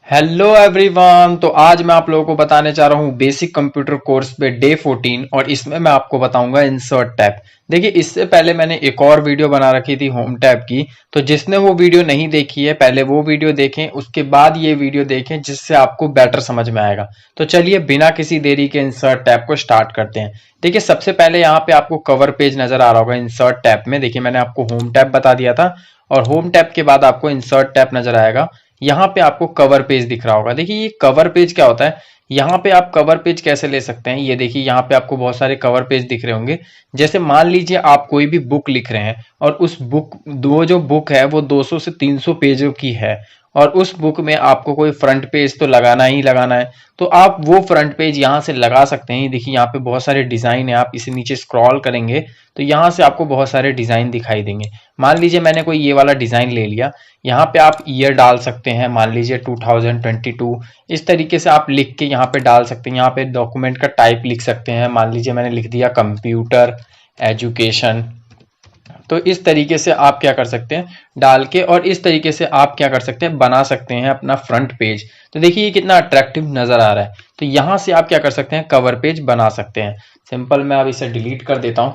Hello everyone. तो आज मैं आप लोगों को बताने जा रहा हूँ बेसिक कंप्यूटर कोर्स पे डे 14 और इसमें मैं आपको बताऊंगा इंसर्ट टैब। देखिए, इससे पहले मैंने एक और वीडियो बना रखी थी होम टैब की, तो जिसने वो वीडियो नहीं देखी है पहले वो वीडियो देखें, उसके बाद ये वीडियो देखें, जिससे आपको बेटर समझ में आएगा। तो चलिए बिना किसी देरी के इंसर्ट टैब को स्टार्ट करते हैं। देखिए, सबसे पहले यहाँ पे आपको कवर पेज नजर आ रहा होगा इंसर्ट टैब में। देखिए, मैंने आपको होम टैब बता दिया था और होम टैब के बाद आपको इंसर्ट टैब नजर आएगा। यहाँ पे आपको कवर पेज दिख रहा होगा। देखिए, ये कवर पेज क्या होता है, यहाँ पे आप कवर पेज कैसे ले सकते हैं। ये देखिए, यहाँ पे आपको बहुत सारे कवर पेज दिख रहे होंगे। जैसे मान लीजिए आप कोई भी बुक लिख रहे हैं और उस बुक दो जो बुक है वो 200 से 300 पेजों की है और उस बुक में आपको कोई फ्रंट पेज तो लगाना ही लगाना है, तो आप वो फ्रंट पेज यहाँ से लगा सकते हैं। देखिए, यहाँ पे बहुत सारे डिजाइन है, आप इसे नीचे स्क्रॉल करेंगे तो यहाँ से आपको बहुत सारे डिजाइन दिखाई देंगे। मान लीजिए मैंने कोई ये वाला डिजाइन ले लिया, यहाँ पे आप ईयर डाल सकते हैं, मान लीजिए 2022। इस तरीके से आप लिख के यहाँ पे डाल सकते हैं। यहाँ पे डॉक्यूमेंट का टाइप लिख सकते हैं, मान लीजिए मैंने लिख दिया कंप्यूटर एजुकेशन। तो इस तरीके से आप क्या कर सकते हैं डाल के, और इस तरीके से आप क्या कर सकते हैं बना सकते हैं अपना फ्रंट पेज। तो देखिए ये कितना अट्रैक्टिव नजर आ रहा है। तो यहां से आप क्या कर सकते हैं कवर पेज बना सकते हैं। सिंपल, मैं अब इसे डिलीट कर देता हूं।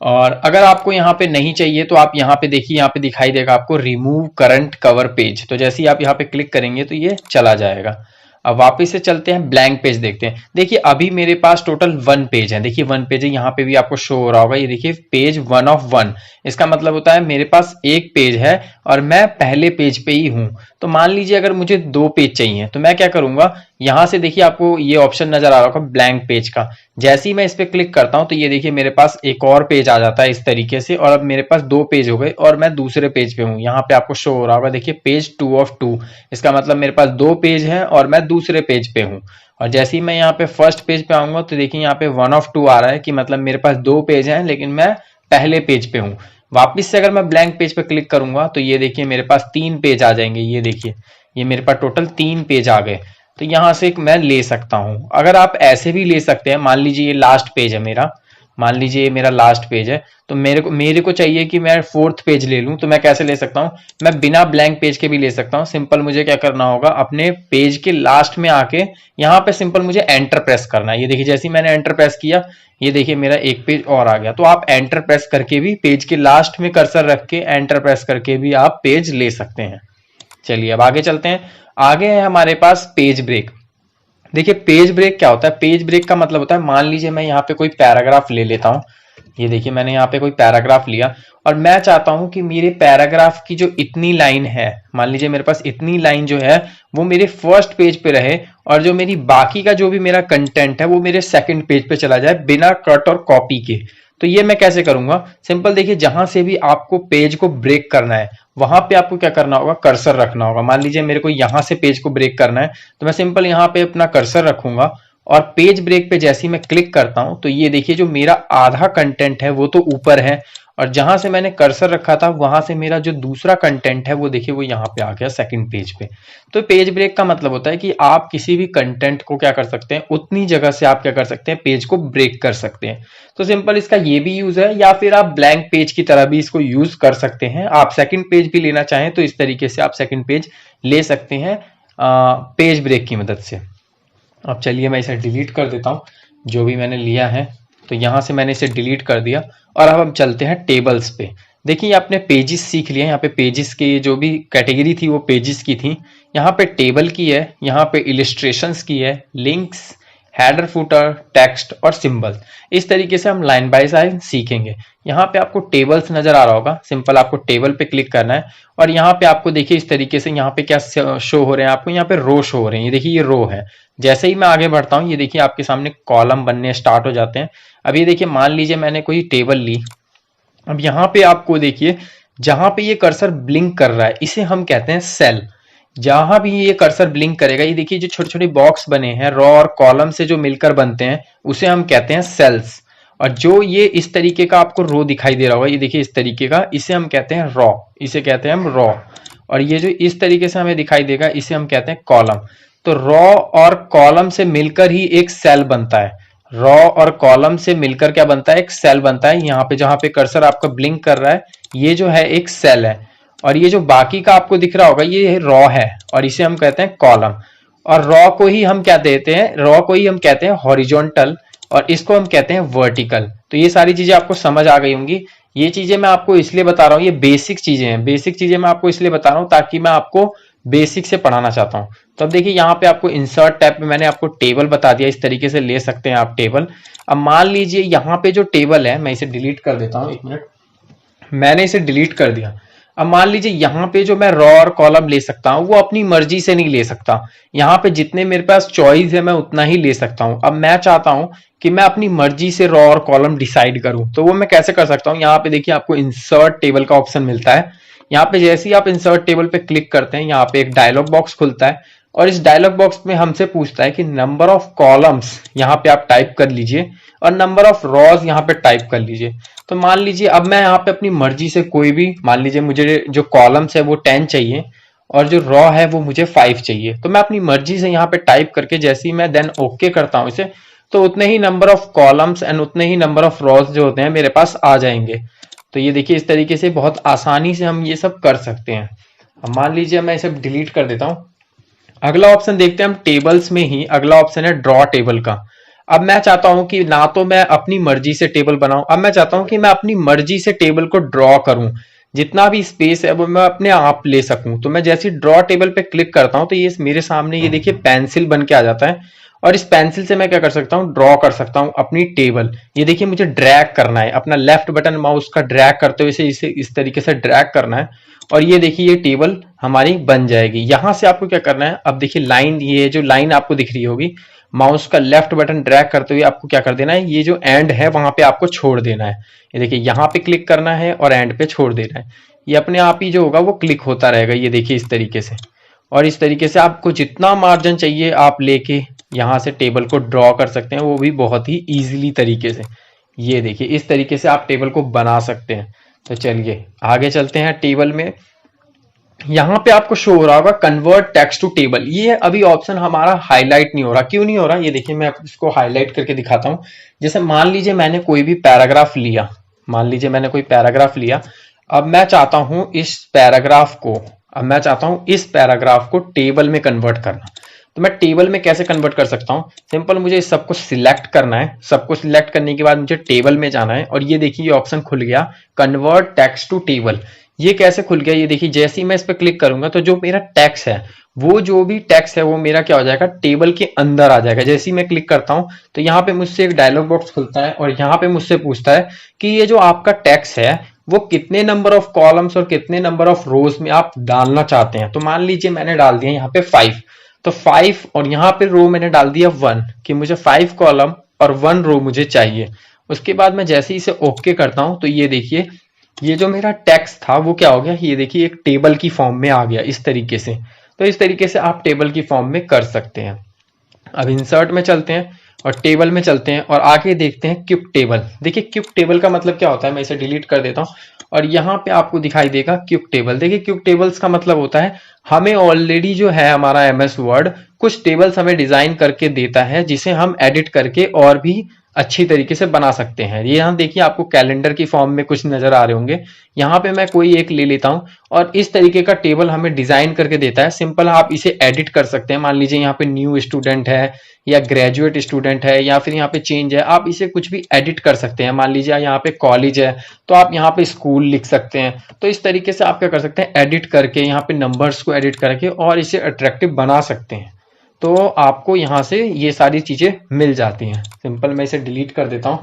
और अगर आपको यहाँ पे नहीं चाहिए तो आप यहाँ पे देखिए, यहाँ पे दिखाई देगा आपको रिमूव करंट कवर पेज। तो जैसे ही आप यहाँ पे क्लिक करेंगे तो ये चला जाएगा। अब वापस से चलते हैं, ब्लैंक पेज देखते हैं। देखिए, अभी मेरे पास टोटल 1 पेज है। देखिए 1 पेज है, यहाँ पे भी आपको शो हो रहा होगा। ये देखिए पेज 1 ऑफ 1। इसका मतलब होता है मेरे पास एक पेज है और मैं पहले पेज पे ही हूं। तो मान लीजिए अगर मुझे 2 पेज चाहिए तो मैं क्या करूंगा, यहां से देखिए आपको ये ऑप्शन नजर आ रहा होगा ब्लैंक पेज का। जैसे ही मैं इस पे क्लिक करता हूं तो ये देखिए मेरे पास एक और पेज आ जाता है इस तरीके से, और अब मेरे पास 2 पेज हो गए और मैं दूसरे पेज पे हूं। यहाँ पे आपको शो हो रहा होगा, देखिए पेज 2 ऑफ 2। इसका मतलब मेरे पास 2 पेज हैं और मैं दूसरे पेज पे हूं। और जैसे ही मैं यहाँ पे फर्स्ट पेज पे आऊंगा तो देखिए यहाँ पे 1 ऑफ 2 आ रहा है, कि मतलब मेरे पास 2 पेज हैं लेकिन मैं पहले पेज पे हूं। वापिस से अगर मैं ब्लैंक पेज पे क्लिक करूंगा तो ये देखिए मेरे पास 3 पेज आ जाएंगे। ये देखिए, ये मेरे पास टोटल 3 पेज आ गए। तो यहां से मैं ले सकता हूं। अगर आप ऐसे भी ले सकते हैं, मान लीजिए ये लास्ट पेज है मेरा, मान लीजिए ये मेरा लास्ट पेज है, तो मेरे को चाहिए कि मैं 4th पेज ले लूं, तो मैं कैसे ले सकता हूं, मैं बिना ब्लैंक पेज के भी ले सकता हूं। सिंपल मुझे क्या करना होगा, अपने पेज के लास्ट में आके यहाँ पे सिंपल मुझे एंटर प्रेस करना है। ये देखिए जैसे ही मैंने एंटर प्रेस किया, ये देखिए मेरा एक पेज और आ गया। तो आप एंटर प्रेस करके भी, पेज के लास्ट में कर्सर रख के एंटर प्रेस करके भी आप पेज ले सकते हैं। चलिए अब आगे चलते हैं। आगे है हमारे पास पेज ब्रेक। देखिए पेज ब्रेक क्या होता है, पेज ब्रेक का मतलब होता है, मान लीजिए मैं यहाँ पे कोई पैराग्राफ ले लेता हूँ। ये देखिए मैंने यहाँ पे कोई पैराग्राफ लिया और मैं चाहता हूं कि मेरे पैराग्राफ की जो इतनी लाइन है, मान लीजिए मेरे पास इतनी लाइन जो है वो मेरे फर्स्ट पेज पे रहे, और जो मेरी बाकी का जो भी मेरा कंटेंट है वो मेरे सेकंड पेज पे चला जाए बिना कट और कॉपी के। तो ये मैं कैसे करूंगा, सिंपल देखिए, जहां से भी आपको पेज को ब्रेक करना है वहां पे आपको क्या करना होगा, कर्सर रखना होगा। मान लीजिए मेरे को यहां से पेज को ब्रेक करना है तो मैं सिंपल यहाँ पे अपना कर्सर रखूंगा और पेज ब्रेक पे जैसे ही मैं क्लिक करता हूं तो ये देखिए जो मेरा आधा कंटेंट है वो तो ऊपर है, और जहां से मैंने कर्सर रखा था वहां से मेरा जो दूसरा कंटेंट है वो देखिए वो यहाँ पे आ गया सेकंड पेज पे। तो पेज ब्रेक का मतलब होता है कि आप किसी भी कंटेंट को क्या कर सकते हैं, उतनी जगह से आप क्या कर सकते हैं, पेज को ब्रेक कर सकते हैं। तो सिंपल इसका ये भी यूज है, या फिर आप ब्लैंक पेज की तरह भी इसको यूज कर सकते हैं। आप सेकंड पेज भी लेना चाहें तो इस तरीके से आप सेकंड पेज ले सकते हैं पेज ब्रेक की मदद से। अब चलिए मैं इसे डिलीट कर देता हूं जो भी मैंने लिया है। तो यहां से मैंने इसे डिलीट कर दिया और अब हम चलते हैं टेबल्स पे। देखिए आपने पेजेस सीख लिया, यहाँ पे पेजेस की जो भी कैटेगरी थी वो पेजेस की थी। यहाँ पे टेबल की है, यहाँ पे इलिस्ट्रेशंस की है, लिंक्स, हेडर फुटर, टेक्स्ट और सिंबल। इस तरीके से हम लाइन बाय लाइन सीखेंगे। यहाँ पे आपको टेबल्स नजर आ रहा होगा, सिंपल आपको टेबल पे क्लिक करना है और यहाँ पे आपको देखिए इस तरीके से यहाँ पे क्या शो हो रहे हैं, आपको यहाँ पे रो शो हो रहे हैं। ये देखिए ये रो है। जैसे ही मैं आगे बढ़ता हूँ ये देखिए आपके सामने कॉलम बनने स्टार्ट हो जाते हैं। अब ये देखिए मान लीजिए मैंने कोई टेबल ली, अब यहाँ पे आपको देखिए जहां पे ये कर्सर ब्लिंक कर रहा है इसे हम कहते हैं सेल। जहां भी ये कर्सर ब्लिंक करेगा, ये देखिए जो छोटे छोटे बॉक्स बने हैं रो और कॉलम से जो मिलकर बनते हैं उसे हम कहते हैं सेल्स। और जो ये इस तरीके का आपको रो दिखाई दे रहा होगा, ये देखिए इस तरीके का, इसे हम कहते हैं रॉ, इसे कहते हैं हम रॉ। और ये जो इस तरीके से हमें दिखाई देगा इसे हम कहते हैं कॉलम। तो रॉ और कॉलम से मिलकर ही एक सेल बनता है। रॉ और कॉलम से मिलकर क्या बनता है, एक सेल बनता है। यहाँ पे जहां पे कर्सर आपका ब्लिंक कर रहा है ये जो है एक सेल है। और ये जो बाकी का आपको दिख रहा होगा ये रॉ है और इसे हम कहते हैं कॉलम। और रॉ को ही हम क्या देते हैं, रॉ को ही हम कहते हैं हॉरिजॉन्टल और इसको हम कहते हैं वर्टिकल। तो ये सारी चीजें आपको समझ आ गई होंगी। ये चीजें मैं आपको इसलिए बता रहा हूँ, ये बेसिक चीजें हैं, बेसिक चीजें मैं आपको इसलिए बता रहा हूँ ताकि मैं आपको बेसिक से पढ़ाना चाहता हूँ। तो अब देखिए यहाँ पे आपको इंसर्ट टैब में मैंने आपको टेबल बता दिया, इस तरीके से ले सकते हैं आप टेबल। अब मान लीजिए यहाँ पे जो टेबल है, मैं इसे डिलीट कर देता हूँ, एक मिनट, मैंने इसे डिलीट कर दिया। अब मान लीजिए यहाँ पे जो मैं रॉ और कॉलम ले सकता हूँ वो अपनी मर्जी से नहीं ले सकता। यहाँ पे जितने मेरे पास चॉइस है मैं उतना ही ले सकता हूँ। अब मैं चाहता हूँ कि मैं अपनी मर्जी से रॉ और कॉलम डिसाइड करूँ, तो वो मैं कैसे कर सकता हूँ। यहाँ पे देखिए आपको इंसर्ट टेबल का ऑप्शन मिलता है। यहाँ पे जैसे ही आप इंसर्ट टेबल पे क्लिक करते हैं, यहाँ पे एक डायलॉग बॉक्स खुलता है और इस डायलॉग बॉक्स में हमसे पूछता है कि नंबर ऑफ कॉलम्स यहाँ पे आप टाइप कर लीजिए और नंबर ऑफ रॉज यहाँ पे टाइप कर लीजिए। तो मान लीजिए अब मैं यहाँ पे अपनी मर्जी से कोई भी, मान लीजिए मुझे जो कॉलम्स है वो 10 चाहिए और जो रॉ है वो मुझे 5 चाहिए, तो मैं अपनी मर्जी से यहाँ पे टाइप करके जैसे ही मैं देन ओके करता हूँ इसे, तो उतने ही नंबर ऑफ कॉलम्स एंड उतने ही नंबर ऑफ रॉज जो होते हैं मेरे पास आ जाएंगे। तो ये देखिए इस तरीके से बहुत आसानी से हम ये सब कर सकते हैं। अब मान लीजिए मैं इसे डिलीट कर देता हूँ। अगला ऑप्शन देखते हैं हम टेबल्स में ही, अगला ऑप्शन है ड्रॉ टेबल का। अब मैं चाहता हूं कि ना तो मैं अपनी मर्जी से टेबल बनाऊं, अब मैं चाहता हूं कि मैं अपनी मर्जी से टेबल को ड्रॉ करूं, जितना भी स्पेस है वो मैं अपने आप ले सकूं। तो मैं जैसे ड्रॉ टेबल पे क्लिक करता हूं तो ये मेरे सामने ये देखिए पेंसिल बन के आ जाता है और इस पेंसिल से मैं क्या कर सकता हूं, ड्रॉ कर सकता हूं अपनी टेबल। ये देखिए मुझे ड्रैग करना है, अपना लेफ्ट बटन माउस का ड्रैग करते हुए इसे इस तरीके से ड्रैग करना है और ये देखिए ये टेबल हमारी बन जाएगी। यहां से आपको क्या करना है, अब देखिए लाइन, ये जो लाइन आपको दिख रही होगी, माउस का लेफ्ट बटन ड्रैग करते हुए आपको क्या कर देना है, ये जो एंड है वहां पे आपको छोड़ देना है। ये देखिए यहाँ पे क्लिक करना है और एंड पे छोड़ देना है। ये अपने आप ही जो होगा वो क्लिक होता रहेगा, ये देखिए इस तरीके से। और इस तरीके से आपको जितना मार्जिन चाहिए आप लेके यहाँ से टेबल को ड्रॉ कर सकते हैं, वो भी बहुत ही इजीली तरीके से। ये देखिए इस तरीके से आप टेबल को बना सकते हैं। तो चलिए आगे चलते हैं टेबल में। यहाँ पे आपको शो हो रहा होगा कन्वर्ट टेक्स्ट टू टेबल, ये अभी ऑप्शन हमारा हाईलाइट नहीं हो रहा। क्यों नहीं हो रहा, ये देखिए मैं इसको हाईलाइट करके दिखाता हूँ। जैसे मान लीजिए मैंने कोई भी पैराग्राफ लिया, मान लीजिए मैंने कोई पैराग्राफ लिया, अब मैं चाहता हूं इस पैराग्राफ को, अब मैं चाहता हूं इस पैराग्राफ को टेबल में कन्वर्ट करना। तो मैं टेबल में कैसे कन्वर्ट कर सकता हूं, सिंपल मुझे इस सबको सिलेक्ट करना है, सबको सिलेक्ट करने के बाद मुझे टेबल में जाना है और ये देखिए ये ऑप्शन खुल गया कन्वर्ट टेक्स्ट टू टेबल। ये कैसे खुल गया, ये देखिए जैसे ही मैं इस पर क्लिक करूंगा तो जो मेरा टेक्स्ट है, वो जो भी टेक्स्ट है वो मेरा क्या हो जाएगा, टेबल के अंदर आ जाएगा। जैसे ही मैं क्लिक करता हूं तो यहाँ पे मुझसे एक डायलॉग बॉक्स खुलता है और यहाँ पे मुझसे पूछता है कि ये जो आपका टेक्स्ट है वो कितने नंबर ऑफ कॉलम्स और कितने नंबर ऑफ रोज में आप डालना चाहते हैं। तो मान लीजिए मैंने डाल दिया यहाँ पे 5, तो 5 और यहाँ पे रो मैंने डाल दिया 1 कि मुझे 5 कॉलम और 1 रो मुझे चाहिए। उसके बाद मैं जैसे ही इसे ओके करता हूं तो ये देखिए ये जो मेरा टेक्स्ट था वो क्या हो गया, ये देखिए एक टेबल की फॉर्म में आ गया इस तरीके से। तो इस तरीके से आप टेबल की फॉर्म में कर सकते हैं। अब इंसर्ट में चलते हैं और टेबल में चलते हैं और आगे देखते हैं क्यूब टेबल। देखिए क्यूब टेबल का मतलब क्या होता है, मैं इसे डिलीट कर देता हूं और यहाँ पे आपको दिखाई देगा क्यूब टेबल। देखिए क्यूब टेबल्स का मतलब होता है हमें ऑलरेडी जो है हमारा एमएस वर्ड कुछ टेबल्स हमें डिजाइन करके देता है जिसे हम एडिट करके और भी अच्छी तरीके से बना सकते हैं। ये यहाँ देखिए आपको कैलेंडर की फॉर्म में कुछ नजर आ रहे होंगे। यहाँ पे मैं कोई एक ले लेता हूँ और इस तरीके का टेबल हमें डिजाइन करके देता है। सिंपल आप इसे एडिट कर सकते हैं। मान लीजिए यहाँ पे न्यू स्टूडेंट है या ग्रेजुएट स्टूडेंट है या फिर यहाँ पे चेंज है, आप इसे कुछ भी एडिट कर सकते हैं। मान लीजिए यहाँ पे कॉलेज है तो आप यहाँ पे स्कूल लिख सकते हैं। तो इस तरीके से आप क्या कर सकते हैं, एडिट करके यहाँ पे नंबर्स को एडिट करके और इसे अट्रैक्टिव बना सकते हैं। तो आपको यहाँ से ये सारी चीजें मिल जाती हैं। सिंपल मैं इसे डिलीट कर देता हूं।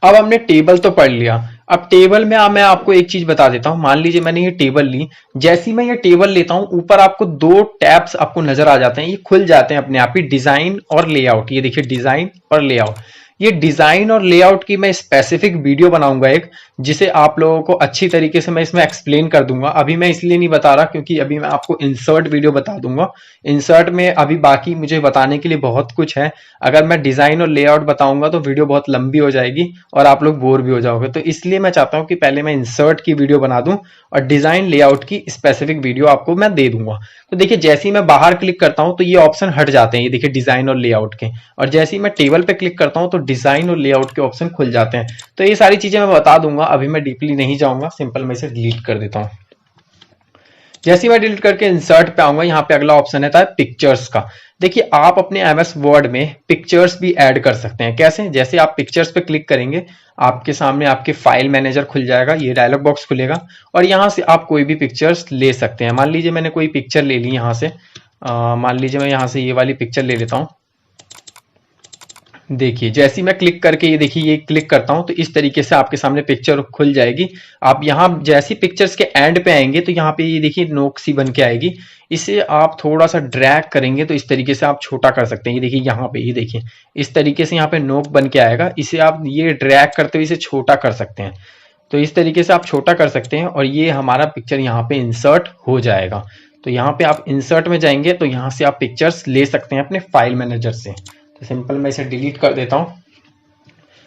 अब हमने टेबल तो पढ़ लिया, अब टेबल में मैं आपको एक चीज बता देता हूं। मान लीजिए मैंने ये टेबल ली, जैसी मैं ये टेबल लेता हूं ऊपर आपको 2 टैब्स आपको नजर आ जाते हैं, ये खुल जाते हैं अपने आप ही, डिजाइन और लेआउट। ये देखिए डिजाइन और लेआउट, ये डिजाइन और लेआउट की मैं स्पेसिफिक वीडियो बनाऊंगा एक, जिसे आप लोगों को अच्छी तरीके से मैं इसमें एक्सप्लेन कर दूंगा। अभी मैं इसलिए नहीं बता रहा क्योंकि अभी मैं आपको इंसर्ट वीडियो बता दूंगा। इंसर्ट में अभी बाकी मुझे बताने के लिए बहुत कुछ है। अगर मैं डिजाइन और लेआउट बताऊंगा तो वीडियो बहुत लंबी हो जाएगी और आप लोग बोर भी हो जाओगे। तो इसलिए मैं चाहता हूं कि पहले मैं इंसर्ट की वीडियो बना दूं और डिजाइन लेआउट की स्पेसिफिक वीडियो आपको मैं दे दूंगा। तो देखिए जैसे ही मैं बाहर क्लिक करता हूं तो ये ऑप्शन हट जाते हैं, ये देखिए डिजाइन और लेआउट के। और जैसे ही मैं टेबल पे क्लिक करता हूं तो डिजाइन और लेआउट के ऑप्शन खुल जाते हैं। तो ये सारी चीजें मैं बता दूंगा, अभी मैं डीपली नहीं जाऊंगा, सिंपल मैं इसे डिलीट कर देता हूं। जैसे ही मैं डिलीट करके इंसर्ट पे आऊंगा, यहाँ पे अगला ऑप्शन है पिक्चर्स का। देखिए आप अपने एमएस वर्ड में पिक्चर्स भी ऐड कर सकते हैं। कैसे? जैसे आप पिक्चर्स पे क्लिक करेंगे, आपके सामने आपके फाइल मैनेजर खुल जाएगा, ये डायलॉग बॉक्स खुलेगा और यहाँ से आप कोई भी पिक्चर्स ले सकते हैं। मान लीजिए मैंने कोई पिक्चर ले ली यहाँ से, मान लीजिए मैं यहाँ से ये वाली पिक्चर ले लेता हूँ। देखिए जैसे ही मैं क्लिक करके ये देखिए ये क्लिक करता हूं तो इस तरीके से आपके सामने पिक्चर खुल जाएगी। आप यहाँ जैसी पिक्चर्स के एंड पे आएंगे तो यहाँ पे ये देखिए नोक सी बन के आएगी। इसे आप थोड़ा सा ड्रैग करेंगे तो इस तरीके से आप छोटा कर सकते हैं। ये देखिए यहाँ पे, ये देखिए इस तरीके से यहाँ पे नोक बन के आएगा। इसे आप ये ड्रैग करते हुए इसे छोटा कर सकते हैं। तो इस तरीके से आप छोटा कर सकते हैं और ये हमारा पिक्चर यहाँ पे इंसर्ट हो जाएगा। तो यहाँ पे आप इंसर्ट में जाएंगे तो यहाँ से आप पिक्चर्स ले सकते हैं अपने फाइल मैनेजर से। तो सिंपल मैं इसे डिलीट कर देता हूं।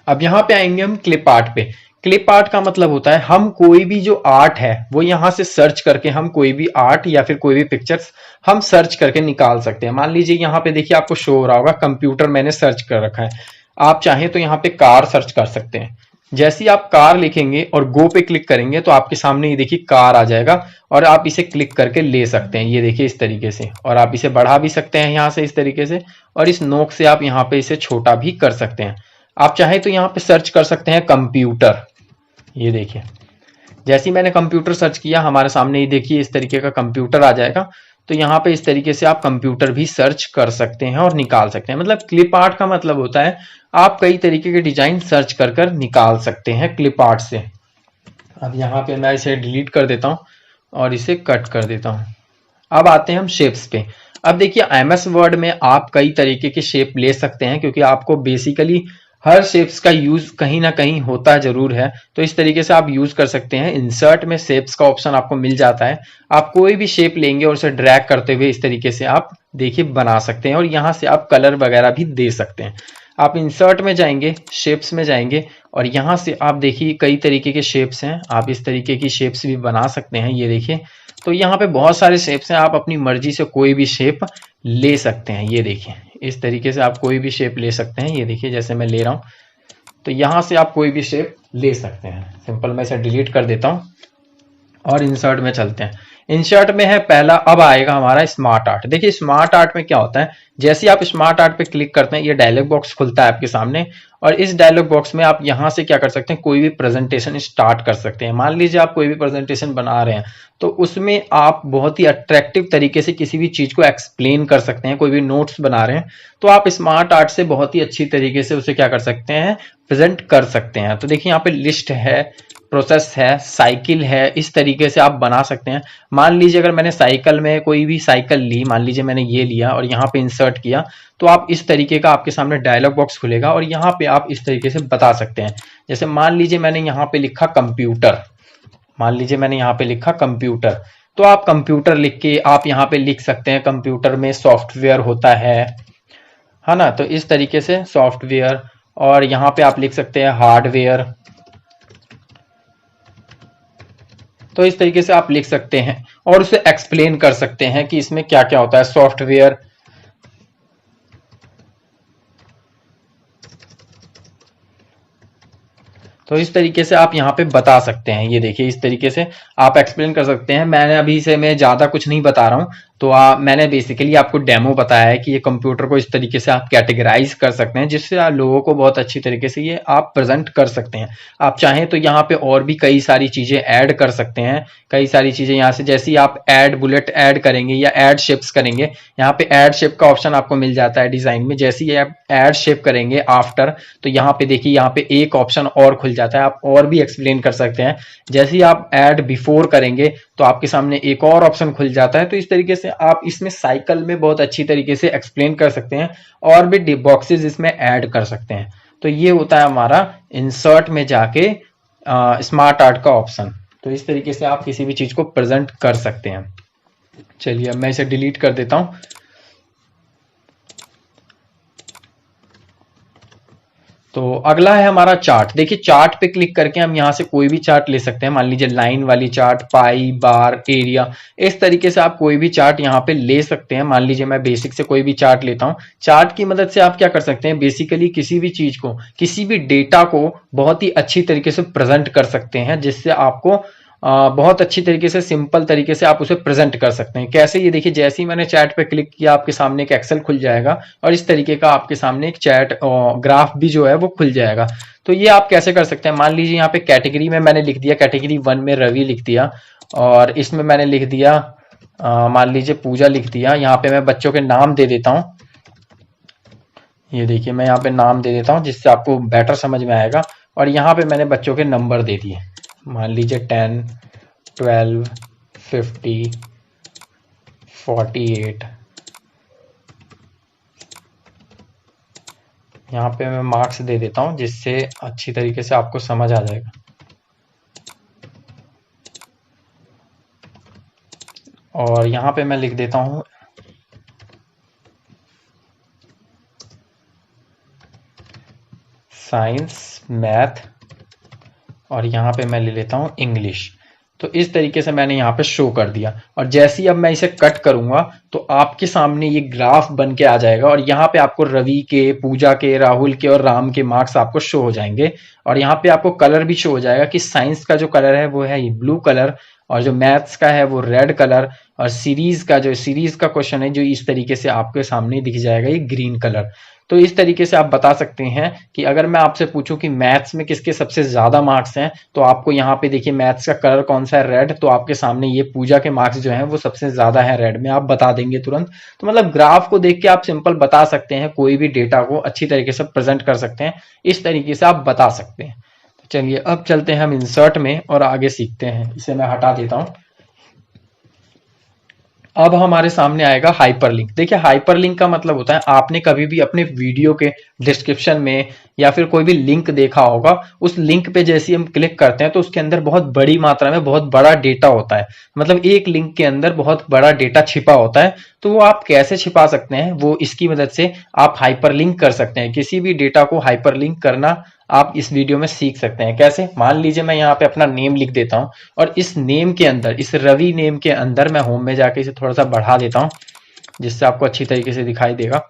अब यहाँ पे आएंगे हम क्लिप आर्ट पे। क्लिप आर्ट का मतलब होता है हम कोई भी जो आर्ट है वो यहाँ से सर्च करके हम कोई भी आर्ट या फिर कोई भी पिक्चर्स हम सर्च करके निकाल सकते हैं। मान लीजिए यहाँ पे देखिए आपको शो हो रहा होगा कंप्यूटर मैंने सर्च कर रखा है। आप चाहें तो यहाँ पे कार सर्च कर सकते हैं। जैसे ही आप कार लिखेंगे और गो पे क्लिक करेंगे तो आपके सामने ये देखिए कार आ जाएगा और आप इसे क्लिक करके ले सकते हैं। ये देखिए इस तरीके से, और आप इसे बढ़ा भी सकते हैं यहाँ से इस तरीके से, और इस नोक से आप यहाँ पे इसे छोटा भी कर सकते हैं। आप चाहे तो यहाँ पे सर्च कर सकते हैं कंप्यूटर। ये देखिए जैसे ही मैंने कंप्यूटर सर्च किया हमारे सामने ये देखिए इस तरीके का कंप्यूटर आ जाएगा। तो यहाँ पे इस तरीके से आप कंप्यूटर भी सर्च कर सकते हैं और निकाल सकते हैं। मतलब क्लिप आर्ट का मतलब होता है आप कई तरीके के डिजाइन सर्च कर कर निकाल सकते हैं क्लिप आर्ट से। अब यहाँ पे मैं इसे डिलीट कर देता हूँ और इसे कट कर देता हूँ। अब आते हैं हम शेप्स पे। अब देखिए एमएस वर्ड में आप कई तरीके के शेप ले सकते हैं क्योंकि आपको बेसिकली हर शेप्स का यूज कहीं ना कहीं होता जरूर है। तो इस तरीके से आप यूज कर सकते हैं। इंसर्ट में शेप्स का ऑप्शन आपको मिल जाता है। आप कोई भी शेप लेंगे और उसे ड्रैग करते हुए इस तरीके से आप देखिए बना सकते हैं और यहाँ से आप कलर वगैरह भी दे सकते हैं। आप इंसर्ट में जाएंगे, शेप्स में जाएंगे और यहाँ से आप देखिए कई तरीके के शेप्स हैं। आप इस तरीके की शेप्स भी बना सकते हैं। ये देखिए तो यहाँ पे बहुत सारे शेप्स हैं, आप अपनी मर्जी से कोई भी शेप ले सकते हैं। ये देखिए इस तरीके से आप कोई भी शेप ले सकते हैं। ये देखिए जैसे मैं ले रहा हूँ तो यहाँ से आप कोई भी शेप ले सकते हैं। सिंपल मैं इसे डिलीट कर देता हूँ और इंसर्ट में चलते हैं। इंसर्ट में है पहला, अब आएगा हमारा स्मार्ट आर्ट। देखिए स्मार्ट आर्ट में क्या होता है, जैसे आप स्मार्ट आर्ट पे क्लिक करते हैं ये डायलॉग बॉक्स खुलता है आपके सामने और इस डायलॉग बॉक्स में आप यहाँ से क्या कर सकते हैं, कोई भी प्रेजेंटेशन स्टार्ट कर सकते हैं। मान लीजिए आप कोई भी प्रेजेंटेशन बना रहे हैं तो उसमें आप बहुत ही अट्रैक्टिव तरीके से किसी भी चीज को एक्सप्लेन कर सकते हैं। कोई भी नोट्स बना रहे हैं तो आप स्मार्ट आर्ट से बहुत ही अच्छी तरीके से उसे क्या कर सकते हैं, प्रेजेंट कर सकते हैं। तो देखिए यहाँ पे लिस्ट है, प्रोसेस है, साइकिल है, इस तरीके से आप बना सकते हैं। मान लीजिए अगर मैंने साइकिल में कोई भी साइकिल ली, मान लीजिए मैंने ये लिया और यहाँ पे इंसर्ट किया तो आप इस तरीके का आपके सामने डायलॉग बॉक्स खुलेगा और यहाँ पे आप इस तरीके से बता सकते हैं। जैसे मान लीजिए मैंने यहाँ पे लिखा कंप्यूटर, मान लीजिए मैंने यहाँ पे लिखा कंप्यूटर, तो आप कंप्यूटर लिख के आप यहाँ पे लिख सकते हैं कंप्यूटर में सॉफ्टवेयर होता है ना। तो इस तरीके से सॉफ्टवेयर, और यहाँ पे आप लिख सकते हैं हार्डवेयर। तो इस तरीके से आप लिख सकते हैं और उसे एक्सप्लेन कर सकते हैं कि इसमें क्या क्या होता है। सॉफ्टवेयर, तो इस तरीके से आप यहाँ पे बता सकते हैं। ये देखिए इस तरीके से आप एक्सप्लेन कर सकते हैं। मैंने अभी से मैं ज्यादा कुछ नहीं बता रहा हूँ, तो मैंने बेसिकली आपको डेमो बताया है कि ये कंप्यूटर को इस तरीके से आप कैटेगराइज कर सकते हैं जिससे आप लोगों को बहुत अच्छी तरीके से ये आप प्रेजेंट कर सकते हैं। आप चाहें तो यहाँ पे और भी कई सारी चीजें ऐड कर सकते हैं। कई सारी चीजें यहाँ से, जैसे आप ऐड बुलेट ऐड करेंगे या ऐड शेप्स करेंगे, यहाँ पे ऐड शेप का ऑप्शन आपको मिल जाता है डिजाइन में। जैसे ही आप ऐड शेप करेंगे आफ्टर, तो यहाँ पे देखिए यहाँ पे एक ऑप्शन और खुल जाता है, आप और भी एक्सप्लेन कर सकते हैं। जैसे ही आप ऐड बिफोर करेंगे तो आपके सामने एक और ऑप्शन खुल जाता है। तो इस तरीके से आप इसमें साइकिल में बहुत अच्छी तरीके से एक्सप्लेन कर सकते हैं और भी बॉक्सेस इसमें ऐड कर सकते हैं। तो ये होता है हमारा इंसर्ट में जाके स्मार्ट आर्ट का ऑप्शन। तो इस तरीके से आप किसी भी चीज को प्रेजेंट कर सकते हैं। चलिए अब मैं इसे डिलीट कर देता हूं। तो अगला है हमारा चार्ट। देखिए चार्ट पे क्लिक करके हम यहाँ से कोई भी चार्ट ले सकते हैं। मान लीजिए लाइन वाली चार्ट, पाई, बार, एरिया, इस तरीके से आप कोई भी चार्ट यहाँ पे ले सकते हैं। मान लीजिए मैं बेसिक से कोई भी चार्ट लेता हूँ। चार्ट की मदद से आप क्या कर सकते हैं, बेसिकली किसी भी चीज को, किसी भी डेटा को बहुत ही अच्छी तरीके से प्रेजेंट कर सकते हैं, जिससे आपको बहुत अच्छी तरीके से, सिंपल तरीके से आप उसे प्रेजेंट कर सकते हैं। कैसे, ये देखिए जैसे ही मैंने चैट पे क्लिक किया आपके सामने एक एक्सेल खुल जाएगा और इस तरीके का आपके सामने एक चैट ग्राफ भी जो है वो खुल जाएगा। तो ये आप कैसे कर सकते हैं, मान लीजिए यहाँ पे कैटेगरी में मैंने लिख दिया, कैटेगरी 1 में रवि लिख दिया, और इसमें मैंने लिख दिया मान लीजिए पूजा लिख दिया। यहाँ पे मैं बच्चों के नाम दे देता हूँ। ये देखिए मैं यहाँ पे नाम दे देता हूँ जिससे आपको बेटर समझ में आएगा। और यहाँ पे मैंने बच्चों के नंबर दे दिए, मान लीजिए 10, 12, 50, 48। यहाँ पे मैं मार्क्स दे देता हूँ जिससे अच्छी तरीके से आपको समझ आ जाएगा। और यहाँ पे मैं लिख देता हूँ साइंस, मैथ, और यहाँ पे मैं ले लेता हूँ इंग्लिश। तो इस तरीके से मैंने यहाँ पे शो कर दिया, और जैसे ही अब मैं इसे कट करूंगा तो आपके सामने ये ग्राफ बन के आ जाएगा, और यहाँ पे आपको रवि के, पूजा के, राहुल के और राम के मार्क्स आपको शो हो जाएंगे। और यहाँ पे आपको कलर भी शो हो जाएगा कि साइंस का जो कलर है वो है ये ब्लू कलर, और जो मैथ्स का है वो रेड कलर, और सीरीज का क्वेश्चन है जो इस तरीके से आपके सामने दिख जाएगा ये ग्रीन कलर। तो इस तरीके से आप बता सकते हैं कि अगर मैं आपसे पूछूं कि मैथ्स में किसके सबसे ज्यादा मार्क्स हैं, तो आपको यहाँ पे देखिए मैथ्स का कलर कौन सा है, रेड, तो आपके सामने ये पूजा के मार्क्स जो हैं वो सबसे ज्यादा है रेड में, आप बता देंगे तुरंत। तो मतलब ग्राफ को देख के आप सिंपल बता सकते हैं, कोई भी डेटा को अच्छी तरीके से प्रेजेंट कर सकते हैं, इस तरीके से आप बता सकते हैं। तो चलिए अब चलते हैं हम इंसर्ट में और आगे सीखते हैं। इसे मैं हटा देता हूँ। अब हमारे सामने आएगा हाइपरलिंक। देखिए हाइपरलिंक का मतलब होता है, आपने कभी भी अपने वीडियो के डिस्क्रिप्शन में या फिर कोई भी लिंक देखा होगा, उस लिंक पे जैसे हम क्लिक करते हैं तो उसके अंदर बहुत बड़ी मात्रा में बहुत बड़ा डेटा होता है। मतलब एक लिंक के अंदर बहुत बड़ा डेटा छिपा होता है। तो वो आप कैसे छिपा सकते हैं, वो इसकी मदद से आप हाइपरलिंक कर सकते हैं। किसी भी डेटा को हाइपरलिंक करना आप इस वीडियो में सीख सकते हैं। कैसे, मान लीजिए मैं यहाँ पे अपना नेम लिख देता हूँ, और इस नेम के अंदर, इस रवि नेम के अंदर मैं होम में जाके इसे थोड़ा सा बढ़ा देता हूँ जिससे आपको अच्छी तरीके से दिखाई देगा।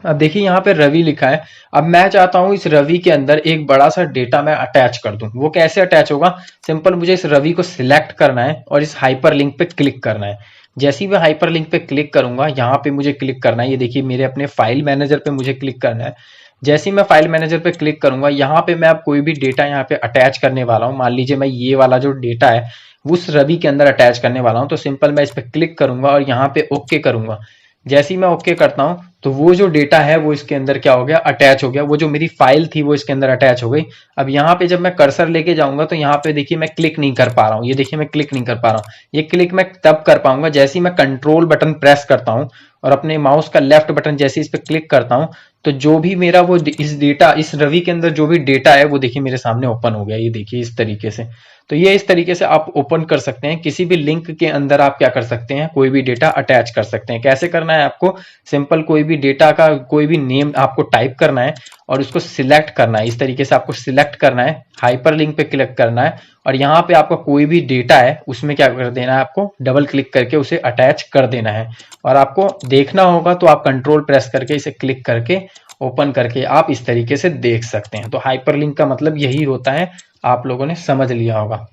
अब देखिए यहाँ पे रवि लिखा है। अब मैं चाहता हूं इस रवि के अंदर एक बड़ा सा डेटा मैं अटैच कर दूं। वो कैसे अटैच होगा, सिंपल मुझे इस रवि को सिलेक्ट करना है और इस हाइपरलिंक पे क्लिक करना है। जैसे ही मैं हाइपरलिंक पे क्लिक करूंगा, यहाँ पे मुझे क्लिक करना है, ये देखिए मेरे अपने फाइल मैनेजर पे मुझे क्लिक करना है। जैसे ही मैं फाइल मैनेजर पे क्लिक करूंगा, यहाँ पे मैं अब कोई भी डेटा यहाँ पे अटैच करने वाला हूँ। मान लीजिए मैं ये वाला जो डेटा है उस रवि के अंदर अटैच करने वाला हूँ। तो सिंपल मैं इस पे क्लिक करूंगा और यहाँ पे ओके करूंगा। जैसे ही मैं ओके करता हूं तो वो जो डेटा है वो इसके अंदर क्या हो गया, अटैच हो गया। वो जो मेरी फाइल थी वो इसके अंदर अटैच हो गई। अब यहाँ पे जब मैं कर्सर लेके जाऊंगा तो यहाँ पे देखिए मैं क्लिक नहीं कर पा रहा हूँ। ये देखिए मैं क्लिक नहीं कर पा रहा हूँ। ये क्लिक मैं तब कर पाऊंगा जैसे ही मैं कंट्रोल बटन प्रेस करता हूँ और अपने माउस का लेफ्ट बटन जैसे इस पे क्लिक करता हूँ, तो जो भी मेरा वो इस डेटा, इस रवि के अंदर जो भी डेटा है वो देखिए मेरे सामने ओपन हो गया। ये देखिए इस तरीके से। तो ये इस तरीके से आप ओपन कर सकते हैं। किसी भी लिंक के अंदर आप क्या कर सकते हैं, कोई भी डेटा अटैच कर सकते हैं। कैसे करना है आपको, सिंपल कोई भी डेटा का कोई भी नेम आपको टाइप करना है और उसको सिलेक्ट करना है। इस तरीके से आपको सिलेक्ट करना है, हाइपरलिंक पे क्लिक करना है, और यहाँ पे आपका कोई भी डेटा है उसमें क्या कर देना है, आपको डबल क्लिक करके उसे अटैच कर देना है। और आपको देखना होगा तो आप कंट्रोल प्रेस करके इसे क्लिक करके ओपन करके आप इस तरीके से देख सकते हैं। तो हाइपरलिंक का मतलब यही होता है, आप लोगों ने समझ लिया होगा।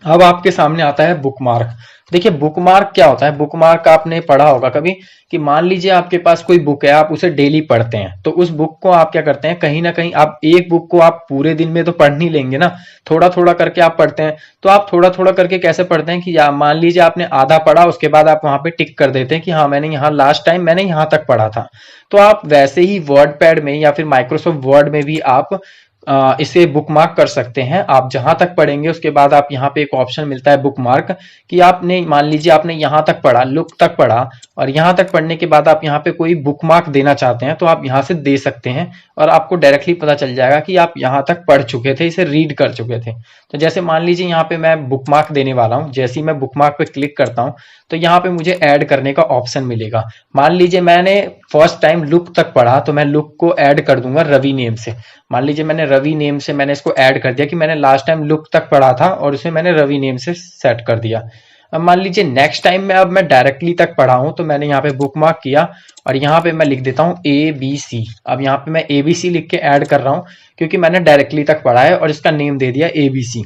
अब आपके सामने आता है बुकमार्क। देखिए बुकमार्क क्या होता है, बुकमार्क आपने पढ़ा होगा कभी कि मान लीजिए आपके पास कोई बुक है, आप उसे डेली पढ़ते हैं, तो उस बुक को आप क्या करते हैं, कहीं ना कहीं आप एक बुक को आप पूरे दिन में तो पढ़ नहीं लेंगे ना, थोड़ा थोड़ा करके आप पढ़ते हैं। तो आप थोड़ा थोड़ा करके कैसे पढ़ते हैं कि मान लीजिए आपने आधा पढ़ा, उसके बाद आप वहां पे टिक कर देते हैं कि हाँ मैंने यहाँ लास्ट टाइम मैंने यहाँ तक पढ़ा था। तो आप वैसे ही वर्ड पैड में या फिर माइक्रोसॉफ्ट वर्ड में भी आप इसे बुकमार्क कर सकते हैं। आप जहां तक पढ़ेंगे उसके बाद आप यहाँ पे एक ऑप्शन मिलता है बुकमार्क, कि आपने मान लीजिए आपने यहां तक पढ़ा, लुक तक पढ़ा, और यहां तक पढ़ने के बाद आप यहाँ पे कोई बुकमार्क देना चाहते हैं तो आप यहाँ से दे सकते हैं, और आपको डायरेक्टली पता चल जाएगा कि आप यहाँ तक पढ़ चुके थे, इसे रीड कर चुके थे। तो जैसे मान लीजिए यहाँ पे मैं बुकमार्क देने वाला हूँ, जैसे ही मैं बुकमार्क पे क्लिक करता हूँ तो यहाँ पे मुझे ऐड करने का ऑप्शन मिलेगा। मान लीजिए मैंने फर्स्ट टाइम लुक तक पढ़ा तो मैं लुक को ऐड कर दूंगा रवि नेम से। मान लीजिए मैंने रवि नेम से मैंने इसको ऐड कर दिया कि मैंने लास्ट टाइम लुक तक पढ़ा था और उसमें मैंने रवि नेम से सेट कर दिया। अब मान लीजिए नेक्स्ट टाइम में अब मैं डायरेक्टली तक पढ़ा हूं तो मैंने यहाँ पे बुक मार्क किया और यहाँ पे मैं लिख देता हूँ ABC। अब यहाँ पे मैं ABC लिख के ऐड कर रहा हूँ क्योंकि मैंने डायरेक्टली तक पढ़ा है और इसका नेम दे दिया ABC।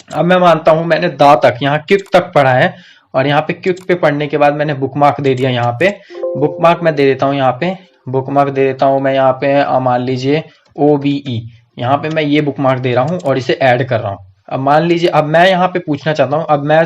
अब मैं मानता हूं मैंने दा तक यहाँ क्विक तक पढ़ा है और यहाँ पे क्विक पे पढ़ने के बाद मैंने बुक मार्क दे दिया। यहाँ पे बुक मार्क मैं दे देता हूँ, यहाँ पे बुक मार्क दे देता हूँ मैं यहाँ पे मान लीजिए OBE। यहाँ पे मैं ये बुक मार्क दे रहा हूँ और इसे ऐड कर रहा हूँ। अब मान लीजिए अब मैं यहाँ पे पूछना चाहता हूँ, अब मैं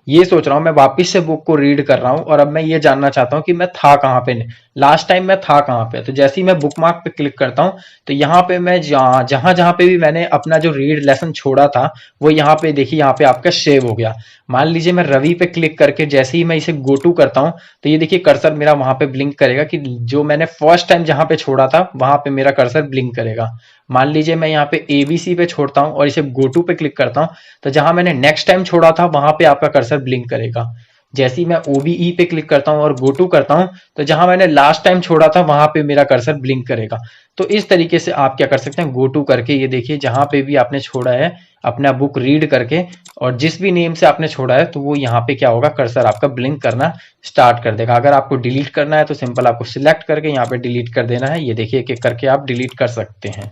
ये सोच रहा हूँ मैं वापस से बुक को रीड कर रहा हूँ और अब मैं ये जानना चाहता हूँ कि मैं था कहाँ पे, लास्ट टाइम मैं था कहाँ पे। तो जैसे ही मैं बुक मार्क पे क्लिक करता हूँ तो यहाँ पे मैं जहाँ जहाँ पे भी मैंने अपना जो रीड लेसन छोड़ा था वो यहाँ पे देखिए यहाँ पे आपका सेव हो गया। मान लीजिए मैं रवि पे क्लिक करके जैसे ही मैं इसे गो टू करता हूँ तो ये देखिए कर्सर मेरा वहां पे ब्लिंक करेगा कि जो मैंने फर्स्ट टाइम जहां पे छोड़ा था वहां पे मेरा कर्सर ब्लिंक करेगा। मान लीजिए मैं यहाँ पे ABC पे छोड़ता हूँ और इसे गो टू पे क्लिक करता हूँ तो जहां मैंने नेक्स्ट टाइम छोड़ा था वहां पे आपका कर्सर ब्लिंक करेगा। जैसे ही मैं OBE पे क्लिक करता हूँ और गो टू करता हूँ तो जहां मैंने लास्ट टाइम छोड़ा था वहां पे मेरा कर्सर ब्लिंक करेगा। तो इस तरीके से आप क्या कर सकते हैं, गो टू करके ये देखिए जहां पे भी आपने छोड़ा है अपना बुक रीड करके और जिस भी नेम से आपने छोड़ा है तो वो यहाँ पे क्या होगा, कर्सर आपका ब्लिंक करना स्टार्ट कर देगा। अगर आपको डिलीट करना है तो सिंपल आपको सिलेक्ट करके यहाँ पे डिलीट कर देना है। ये देखिए एक एक करके आप डिलीट कर सकते हैं।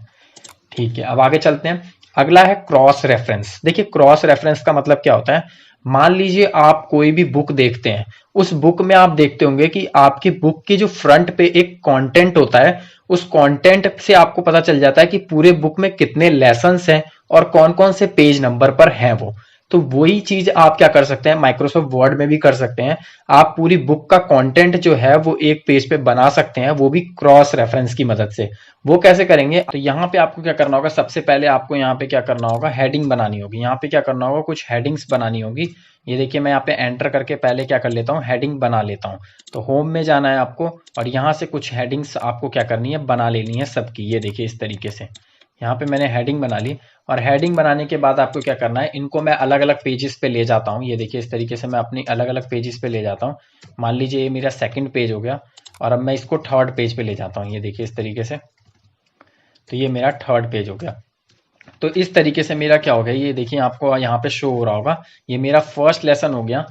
ठीक है, अब आगे चलते हैं। अगला है क्रॉस रेफरेंस। देखिए क्रॉस रेफरेंस का मतलब क्या होता है, मान लीजिए आप कोई भी बुक देखते हैं, उस बुक में आप देखते होंगे कि आपकी बुक की जो फ्रंट पे एक कंटेंट होता है, उस कंटेंट से आपको पता चल जाता है कि पूरे बुक में कितने लेसन्स हैं और कौन कौन से पेज नंबर पर हैं वो। तो वही चीज आप क्या कर सकते हैं, माइक्रोसॉफ्ट वर्ड में भी कर सकते हैं। आप पूरी बुक का कंटेंट जो है वो एक पेज पे बना सकते हैं, वो भी क्रॉस रेफरेंस की मदद से। वो कैसे करेंगे, तो यहाँ पे आपको क्या करना होगा, सबसे पहले आपको यहाँ पे क्या करना होगा, हेडिंग बनानी होगी। यहाँ पे क्या करना होगा, कुछ हेडिंग्स बनानी होगी। ये देखिए मैं यहाँ पे एंटर करके पहले क्या कर लेता हूँ, हेडिंग बना लेता हूँ। तो होम में जाना है आपको और यहाँ से कुछ हेडिंग्स आपको क्या करनी है, बना लेनी है सबकी। ये देखिए इस तरीके से यहाँ पे मैंने हेडिंग बना ली और हेडिंग बनाने के बाद आपको क्या करना है, इनको मैं अलग अलग पेजेस पे ले जाता हूँ। ये देखिए इस तरीके से मैं अपनी अलग अलग पेजेस पे ले जाता हूँ। मान लीजिए ये मेरा सेकंड पेज हो गया और अब मैं इसको थर्ड पेज पे ले जाता हूँ। ये देखिए इस तरीके से, तो ये मेरा थर्ड पेज हो गया। तो इस तरीके से मेरा क्या हो गया, ये देखिए आपको यहाँ पे शो हो रहा होगा, ये मेरा फर्स्ट लेसन हो गया,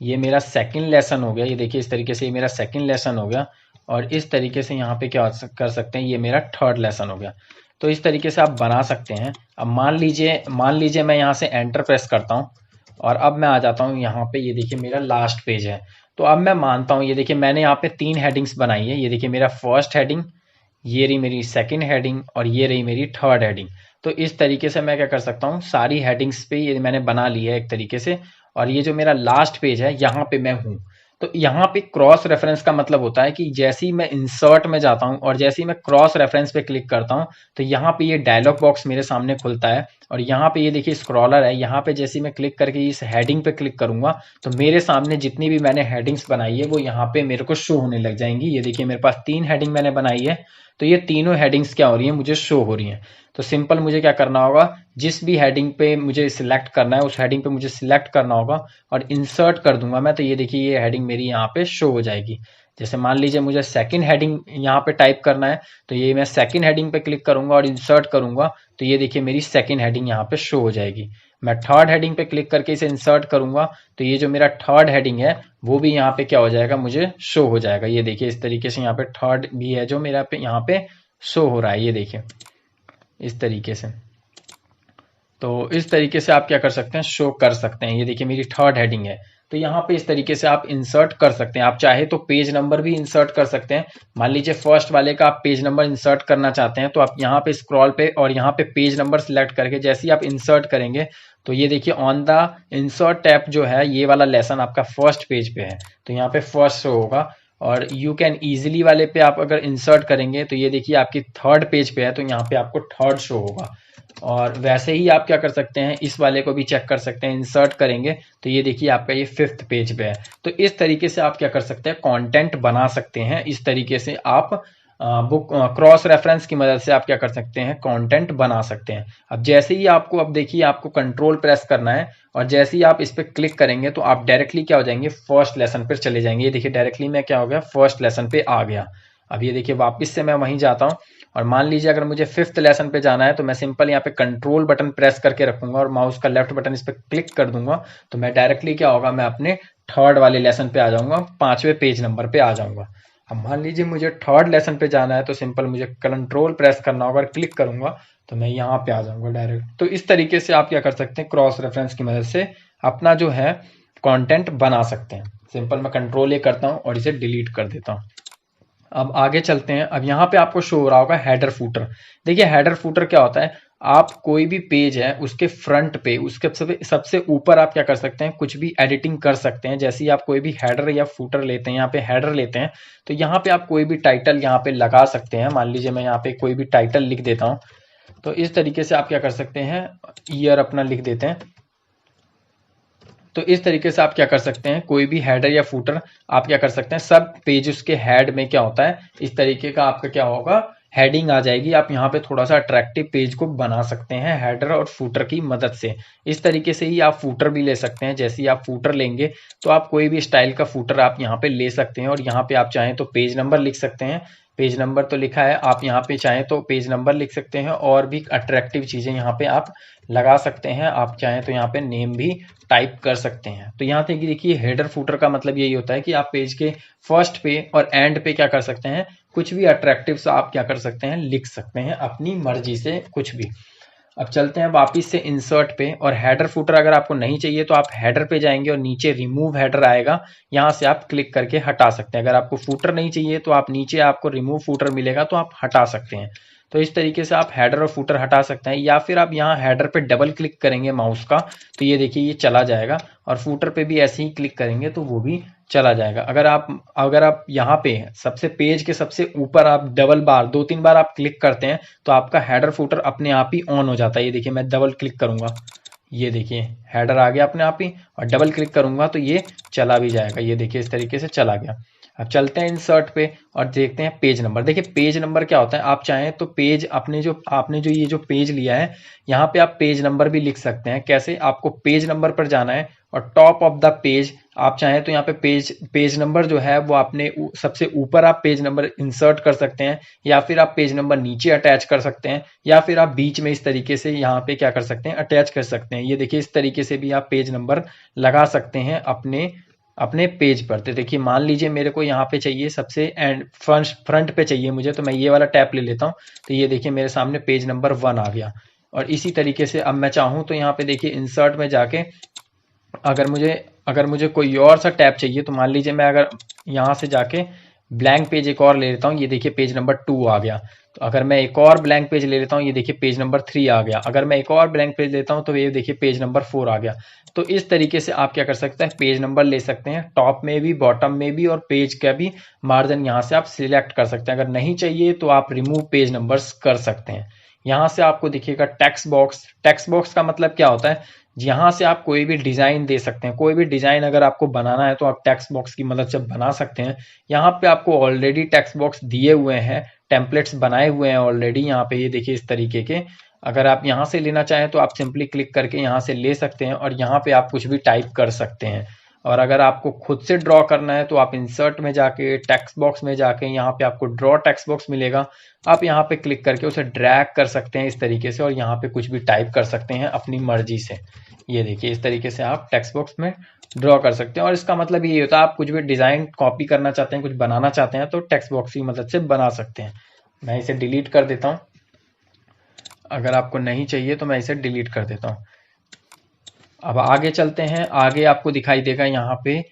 ये मेरा सेकंड लेसन हो गया। ये देखिए इस तरीके से ये मेरा सेकंड लेसन हो गया और इस तरीके से यहाँ पे क्या कर सकते हैं, ये मेरा थर्ड लेसन हो गया। तो इस तरीके से आप बना सकते हैं। अब मान लीजिए मैं यहाँ से एंटर प्रेस करता हूँ और अब मैं आ जाता हूँ यहाँ पे। ये देखिए मेरा लास्ट पेज है। तो अब मैं मानता हूँ, ये देखिए मैंने यहाँ पे 3 हेडिंग्स बनाई है। ये देखिए मेरा फर्स्ट हेडिंग, ये रही मेरी सेकंड हेडिंग और ये रही मेरी थर्ड हेडिंग। तो इस तरीके से मैं क्या कर सकता हूँ, सारी हेडिंग्स पे ये मैंने बना ली है एक तरीके से। और ये जो मेरा लास्ट पेज है यहाँ पे मैं हूँ। तो यहाँ पे क्रॉस रेफरेंस का मतलब होता है कि जैसे ही मैं इंसर्ट में जाता हूँ और जैसे ही मैं क्रॉस रेफरेंस पे क्लिक करता हूँ तो यहाँ पे ये डायलॉग बॉक्स मेरे सामने खुलता है और यहाँ पे ये देखिए स्क्रॉलर है। यहाँ पे जैसे ही मैं क्लिक करके इस हेडिंग पे क्लिक करूंगा तो मेरे सामने जितनी भी मैंने हेडिंग्स बनाई है वो यहाँ पे मेरे को शो होने लग जाएंगी। ये देखिए मेरे पास 3 हेडिंग मैंने बनाई है, तो ये तीनों हेडिंग्स क्या हो रही है, मुझे शो हो रही हैं। तो सिंपल मुझे क्या करना होगा, जिस भी हेडिंग पे मुझे सिलेक्ट करना है उस हेडिंग पे मुझे सिलेक्ट करना होगा और इंसर्ट कर दूंगा मैं। तो ये देखिए ये हेडिंग मेरी यहाँ पे शो हो जाएगी। जैसे मान लीजिए मुझे सेकंड हेडिंग यहाँ पे टाइप करना है तो ये मैं सेकंड हेडिंग पे क्लिक करूंगा और इंसर्ट करूंगा तो ये देखिए मेरी सेकंड हेडिंग यहाँ पे शो हो जाएगी। मैं थर्ड हेडिंग पे क्लिक करके इसे इंसर्ट करूंगा तो ये जो मेरा थर्ड हेडिंग है वो भी यहाँ पे क्या हो जाएगा, मुझे शो हो जाएगा। ये देखिए इस तरीके से यहाँ पे थर्ड भी है जो मेरा पे यहाँ पे शो हो रहा है। ये देखिए इस तरीके से। तो इस तरीके से आप क्या कर सकते हैं, शो कर सकते हैं। ये देखिए मेरी थर्ड हेडिंग है तो यहाँ पे इस तरीके से आप इंसर्ट कर सकते हैं। आप चाहे तो पेज नंबर भी इंसर्ट कर सकते हैं। मान लीजिए फर्स्ट वाले का आप पेज नंबर इंसर्ट करना चाहते हैं तो आप यहाँ पे स्क्रॉल पे और यहाँ पे पेज नंबर सिलेक्ट करके जैसे ही आप इंसर्ट करेंगे तो ये देखिए ऑन द इंसर्ट टैब जो है ये वाला लेसन आपका फर्स्ट पेज पे है तो यहाँ पे फर्स्ट शो होगा। और यू कैन ईजिली वाले पे आप अगर इंसर्ट करेंगे तो ये देखिए आपकी थर्ड पेज पे है तो यहाँ पे आपको थर्ड शो होगा। और वैसे ही आप क्या कर सकते हैं, इस वाले को भी चेक कर सकते हैं, इंसर्ट करेंगे तो ये देखिए आपका ये 5th पेज पे है। तो इस तरीके से आप क्या कर सकते हैं, कंटेंट बना सकते हैं। इस तरीके से आप बुक क्रॉस रेफरेंस की मदद से आप क्या कर सकते हैं, कंटेंट बना सकते हैं। अब जैसे ही आपको, अब देखिए आपको कंट्रोल प्रेस करना है और जैसे ही आप इस पर क्लिक करेंगे तो आप डायरेक्टली क्या हो जाएंगे, फर्स्ट लेसन पर चले जाएंगे। ये देखिए डायरेक्टली मैं क्या हो गया, फर्स्ट लेसन पे आ गया। अब ये देखिए वापस से मैं वहीं जाता हूँ और मान लीजिए अगर मुझे 5th लेसन पे जाना है तो मैं सिंपल यहाँ पे कंट्रोल बटन प्रेस करके रखूंगा और माउस का लेफ्ट बटन इस पर क्लिक कर दूंगा, तो मैं डायरेक्टली क्या होगा, मैं अपने 3rd वाले लेसन पे आ जाऊंगा, 5वें पेज नंबर पे आ जाऊंगा। अब मान लीजिए मुझे 3rd लेसन पे जाना है तो सिंपल मुझे कंट्रोल प्रेस करना होगा और क्लिक करूंगा तो मैं यहाँ पे आ जाऊंगा डायरेक्ट। तो इस तरीके से आप क्या कर सकते हैं, क्रॉस रेफरेंस की मदद से अपना जो है कंटेंट बना सकते हैं। सिंपल मैं कंट्रोल ए करता हूँ और इसे डिलीट कर देता हूँ। अब आगे चलते हैं। अब यहाँ पे आपको शो हो रहा होगा हेडर फूटर। देखिए हेडर फूटर क्या होता है, आप कोई भी पेज है उसके फ्रंट पे, उसके सबसे ऊपर आप क्या कर सकते हैं, कुछ भी एडिटिंग कर सकते हैं। जैसे ही आप कोई भी हेडर या फूटर लेते हैं, यहाँ पे हेडर लेते हैं तो यहाँ पे आप कोई भी टाइटल यहाँ पे लगा सकते हैं। मान लीजिए मैं यहाँ पे कोई भी टाइटल लिख देता हूँ, तो इस तरीके से आप क्या कर सकते हैं, ईयर अपना लिख देते हैं। तो इस तरीके से आप क्या कर सकते हैं, कोई भी हेडर या फूटर आप क्या कर सकते हैं, सब पेज उसके हेड में क्या होता है, इस तरीके का आपका क्या होगा, हेडिंग आ जाएगी। आप यहाँ पे थोड़ा सा अट्रैक्टिव पेज को बना सकते हैं हेडर और फूटर की मदद से। इस तरीके से ही आप फूटर भी ले सकते हैं। जैसे ही आप फूटर लेंगे तो आप कोई भी स्टाइल का फूटर आप यहाँ पे ले सकते हैं और यहाँ पे आप चाहें तो पेज नंबर लिख सकते हैं। पेज नंबर तो लिखा है, आप यहाँ पे चाहें तो पेज नंबर लिख सकते हैं और भी अट्रैक्टिव चीजें यहाँ पे आप लगा सकते हैं। आप चाहें तो यहाँ पे नेम भी टाइप कर सकते हैं। तो यहाँ तक देखिए हेडर फूटर का मतलब यही होता है कि आप पेज के फर्स्ट पे और एंड पे क्या कर सकते हैं, कुछ भी अट्रैक्टिव सा आप क्या कर सकते हैं, लिख सकते हैं अपनी मर्जी से कुछ भी। अब चलते हैं वापिस से इंसर्ट पे, और हेडर फुटर अगर आपको नहीं चाहिए तो आप हेडर पे जाएंगे और नीचे रिमूव हेडर आएगा, यहाँ से आप क्लिक करके हटा सकते हैं। अगर आपको फुटर नहीं चाहिए तो आप नीचे आपको रिमूव फुटर मिलेगा तो आप हटा सकते हैं। तो इस तरीके से आप हेडर और फुटर हटा सकते हैं, या फिर आप यहाँ हेडर पे डबल क्लिक करेंगे माउस का तो ये देखिए ये चला जाएगा, और फुटर पे भी ऐसे ही क्लिक करेंगे तो वो भी चला जाएगा। अगर आप यहाँ पे सबसे पेज के सबसे ऊपर आप डबल बार 2-3 बार आप क्लिक करते हैं तो आपका हेडर फुटर अपने आप ही ऑन हो जाता है। ये देखिए मैं डबल क्लिक करूंगा, ये देखिए हेडर आ गया अपने आप ही, और डबल क्लिक करूंगा तो ये चला भी जाएगा। ये देखिए इस तरीके से चला गया। अब चलते हैं इंसर्ट पे और देखते हैं पेज नंबर। देखिए पेज नंबर क्या होता है, आप चाहें तो पेज आपने जो ये जो पेज लिया है यहाँ पे आप पेज नंबर भी लिख सकते हैं। कैसे, आपको पेज नंबर पर जाना है और टॉप ऑफ द पेज आप चाहें तो यहाँ पे पेज नंबर जो है वो आपने सबसे ऊपर आप पेज नंबर इंसर्ट कर सकते हैं, या फिर आप पेज नंबर नीचे अटैच कर सकते हैं, या फिर आप बीच में इस तरीके से यहाँ पे क्या कर सकते हैं, अटैच कर सकते हैं। ये देखिए इस तरीके से भी आप पेज नंबर लगा सकते हैं अपने अपने पेज पर। तो देखिए मान लीजिए मेरे को यहाँ पे चाहिए सबसे एंड फ्रंट पे चाहिए मुझे, तो मैं ये वाला टैप ले लेता हूँ। तो ये देखिए मेरे सामने पेज नंबर 1 आ गया। और इसी तरीके से अब मैं चाहूँ तो यहाँ पे देखिए इंसर्ट में जाके अगर मुझे कोई और सा टैब चाहिए, तो मान लीजिए मैं अगर यहाँ से जाके ब्लैंक पेज एक और ले लेता हूँ, ये देखिए पेज नंबर 2 आ गया। तो अगर मैं एक और ब्लैंक पेज ले लेता हूँ, ये देखिए पेज नंबर 3 आ गया। अगर मैं एक और ब्लैंक पेज लेता हूँ तो ये देखिए पेज नंबर 4 आ गया। तो इस तरीके से आप क्या कर सकते हैं, पेज नंबर ले सकते हैं, टॉप में भी बॉटम में भी, और पेज का भी मार्जिन यहाँ से आप सिलेक्ट कर सकते हैं। अगर नहीं चाहिए तो आप रिमूव पेज नंबर्स कर सकते हैं। यहाँ से आपको दिखेगा टेक्स्ट बॉक्स। टेक्स्ट बॉक्स का मतलब क्या होता है, यहाँ से आप कोई भी डिजाइन दे सकते हैं। कोई भी डिजाइन अगर आपको बनाना है तो आप टेक्स्ट बॉक्स की मदद से बना सकते हैं। यहाँ पे आपको ऑलरेडी टेक्स्ट बॉक्स दिए हुए हैं, टेम्पलेट्स बनाए हुए हैं ऑलरेडी। यहाँ पे ये देखिए इस तरीके के, अगर आप यहाँ से लेना चाहें तो आप सिंपली क्लिक करके यहाँ से ले सकते हैं, और यहाँ पे आप कुछ भी टाइप कर सकते हैं। और अगर आपको खुद से ड्रॉ करना है तो आप इंसर्ट में जाके टेक्स्ट बॉक्स में जाके यहाँ पे आपको ड्रॉ टेक्स्ट बॉक्स मिलेगा। आप यहाँ पे क्लिक करके उसे ड्रैग कर सकते हैं इस तरीके से, और यहाँ पे कुछ भी टाइप कर सकते हैं अपनी मर्जी से। ये देखिए इस तरीके से आप टेक्स्ट बॉक्स में ड्रॉ कर सकते हैं। और इसका मतलब ये होता है आप कुछ भी डिजाइन कॉपी करना चाहते हैं, कुछ बनाना चाहते हैं तो टेक्स्ट बॉक्स की मदद से बना सकते हैं। मैं इसे डिलीट कर देता हूँ, अगर आपको नहीं चाहिए तो मैं इसे डिलीट कर देता हूँ। अब आगे चलते हैं। आगे आपको दिखाई देगा यहाँ पे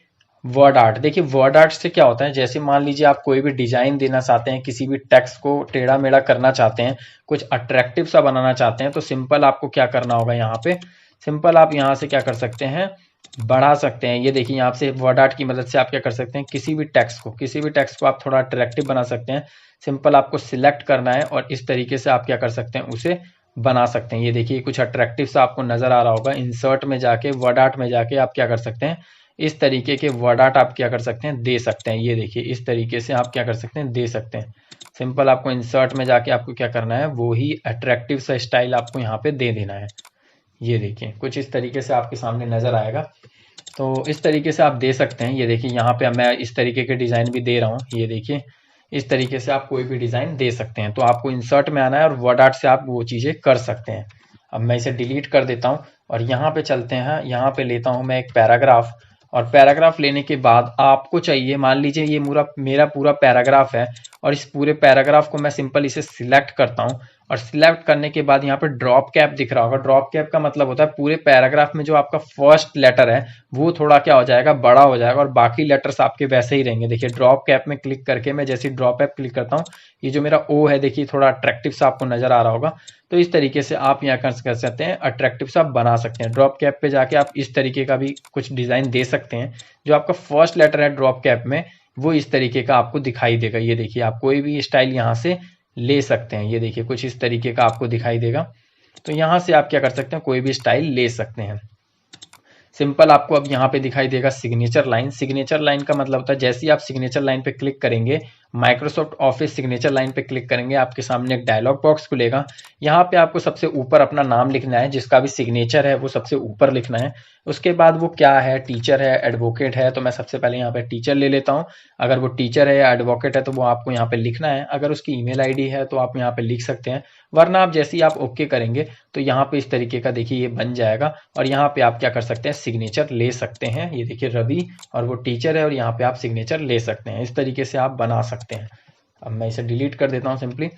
वर्ड आर्ट। देखिए वर्ड आर्ट से क्या होता है, जैसे मान लीजिए आप कोई भी डिजाइन देना चाहते हैं, किसी भी टेक्स्ट को टेढ़ा मेढ़ा करना चाहते हैं, कुछ अट्रैक्टिव सा बनाना चाहते हैं, तो सिंपल आपको क्या करना होगा, यहाँ पे सिंपल आप यहाँ से क्या कर सकते हैं, बढ़ा सकते हैं। ये देखिए यहाँ से वर्ड आर्ट की मदद से आप क्या कर सकते हैं, किसी भी टेक्स्ट को आप थोड़ा अट्रैक्टिव बना सकते हैं। सिंपल आपको सिलेक्ट करना है और इस तरीके से आप क्या कर सकते हैं, उसे बना सकते हैं। ये देखिए कुछ अट्रैक्टिव सा आपको नजर आ रहा होगा। इंसर्ट में जाके वर्ड आर्ट में जाके आप क्या कर सकते हैं, इस तरीके के वर्ड आर्ट आप क्या कर सकते हैं, दे सकते हैं। ये देखिए इस तरीके से आप क्या कर सकते हैं, दे सकते हैं। सिंपल आपको इंसर्ट में जाके आपको क्या करना है, वो ही अट्रैक्टिव सा स्टाइल आपको यहाँ पे दे देना है। ये देखिए कुछ इस तरीके से आपके सामने नजर आएगा। तो इस तरीके से आप दे सकते हैं। ये देखिए यहाँ पे मैं इस तरीके के डिजाइन भी दे रहा हूँ। ये देखिए इस तरीके से आप कोई भी डिज़ाइन दे सकते हैं। तो आपको इंसर्ट में आना है और वर्ड आर्ट से आप वो चीज़ें कर सकते हैं। अब मैं इसे डिलीट कर देता हूँ और यहाँ पे चलते हैं। यहाँ पे लेता हूँ मैं एक पैराग्राफ, और पैराग्राफ लेने के बाद आपको चाहिए, मान लीजिए ये मेरा पूरा पैराग्राफ है, और इस पूरे पैराग्राफ को मैं सिंपल इसे सिलेक्ट करता हूँ। और सिलेक्ट करने के बाद यहाँ पे ड्रॉप कैप दिख रहा होगा। ड्रॉप कैप का मतलब होता है पूरे पैराग्राफ में जो आपका फर्स्ट लेटर है वो थोड़ा क्या हो जाएगा, बड़ा हो जाएगा, और बाकी लेटर्स आपके वैसे ही रहेंगे। देखिए ड्रॉप कैप में क्लिक करके मैं जैसे ड्रॉप कैप क्लिक करता हूँ, ये जो मेरा ओ है देखिए थोड़ा अट्रैक्टिव सा आपको नजर आ रहा होगा। तो इस तरीके से आप यहाँ कर सकते हैं, अट्रैक्टिव सा बना सकते हैं। ड्रॉप कैप पे जाके आप इस तरीके का भी कुछ डिजाइन दे सकते हैं। जो आपका फर्स्ट लेटर है ड्रॉप कैप में वो इस तरीके का आपको दिखाई देगा। ये देखिए आप कोई भी स्टाइल यहाँ से ले सकते हैं। ये देखिए कुछ इस तरीके का आपको दिखाई देगा। तो यहाँ से आप क्या कर सकते हैं, कोई भी स्टाइल ले सकते हैं। सिंपल आपको अब यहाँ पे दिखाई देगा सिग्नेचर लाइन। सिग्नेचर लाइन का मतलब होता है जैसे ही आप सिग्नेचर लाइन पे क्लिक करेंगे, माइक्रोसॉफ्ट ऑफिस सिग्नेचर लाइन पे क्लिक करेंगे, आपके सामने एक डायलॉग बॉक्स खुलेगा। यहाँ पे आपको सबसे ऊपर अपना नाम लिखना है, जिसका भी सिग्नेचर है वो सबसे ऊपर लिखना है। उसके बाद वो क्या है, टीचर है, एडवोकेट है, तो मैं सबसे पहले यहाँ पे टीचर ले लेता हूँ। अगर वो टीचर है या एडवोकेट है तो वो आपको यहाँ पे लिखना है। अगर उसकी ईमेल आईडी है तो आप यहाँ पे लिख सकते हैं, वरना आप जैसे ही आप ओके करेंगे तो यहाँ पे इस तरीके का देखिए ये बन जाएगा। और यहाँ पे आप क्या कर सकते हैं, सिग्नेचर ले सकते हैं। ये देखिए रवि, और वो टीचर है, और यहाँ पे आप सिग्नेचर ले सकते हैं। इस तरीके से आप बना सकते हैं। अब मैं इसे डिलीट कर देता हूँ सिंपली।